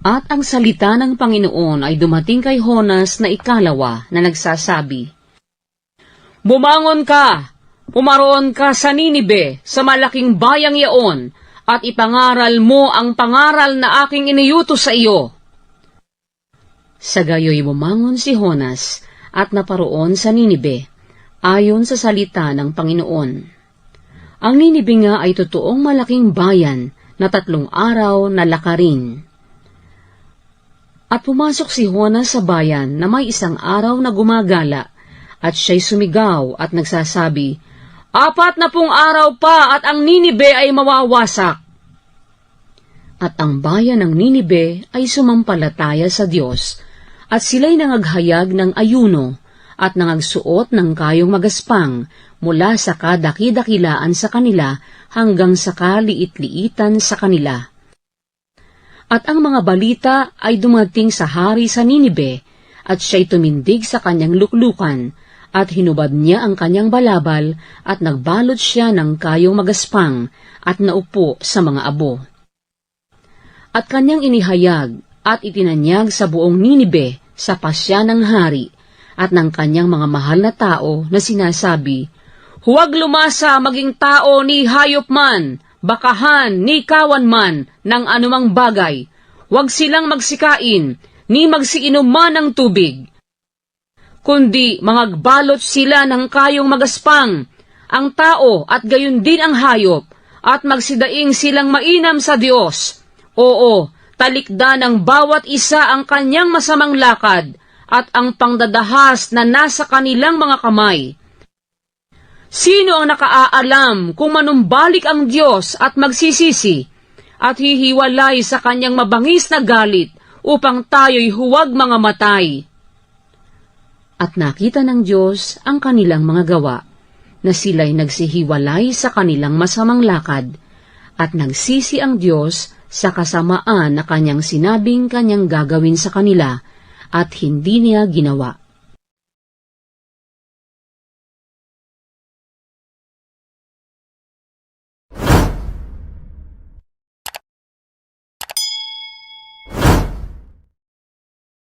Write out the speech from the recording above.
At ang salita ng Panginoon ay dumating kay Jonas na ikalawa na nagsasabi, "Bumangon ka, pumaroon ka sa Ninibe, sa malaking bayang yaon, at ipangaral mo ang pangaral na aking iniutos sa iyo." Sa gayoy bumangon si Jonas at naparoon sa Ninibe, ayon sa salita ng Panginoon. Ang Ninibe nga ay totoong malaking bayan na 3 araw na lakarin. At pumasok si Jonas sa bayan na may 1 araw na gumagala, at siya'y sumigaw at nagsasabi, 40 araw pa at ang Ninibe ay mawawasak. At ang bayan ng Ninibe ay sumampalataya sa Diyos, at sila'y nangaghayag ng ayuno at nangagsuot ng kayong magaspang mula sa kadaki-dakilaan sa kanila hanggang sa kaliit-liitan sa kanila. At ang mga balita ay dumating sa hari sa Ninibe, at siya'y tumindig sa kanyang luklukan, at hinubad niya ang kanyang balabal, at nagbalot siya ng kayong magaspang, at naupo sa mga abo. At kanyang inihayag, at itinanyag sa buong Ninibe, sa pasya ng hari, at ng kanyang mga mahal na tao na sinasabi, "Huwag lumasa maging tao ni hayop man, bakahan ni kawan man ng anumang bagay. Huwag silang magsikain, ni magsiinom man ng tubig. Kundi mangagbalot sila ng kayong magaspang, ang tao at gayon din ang hayop, at magsidaing silang mainam sa Diyos. Oo, talikda ng bawat isa ang kanyang masamang lakad, at ang pangdadahas na nasa kanilang mga kamay. Sino ang nakaaalam kung manumbalik ang Diyos at magsisisi, at hihiwalay sa kanyang mabangis na galit upang tayo'y huwag mga matay?" At nakita ng Diyos ang kanilang mga gawa, na sila'y nagsihiwalay sa kanilang masamang lakad, at nagsisi ang Diyos sa kasamaan na kanyang sinabing kanyang gagawin sa kanila, at hindi niya ginawa.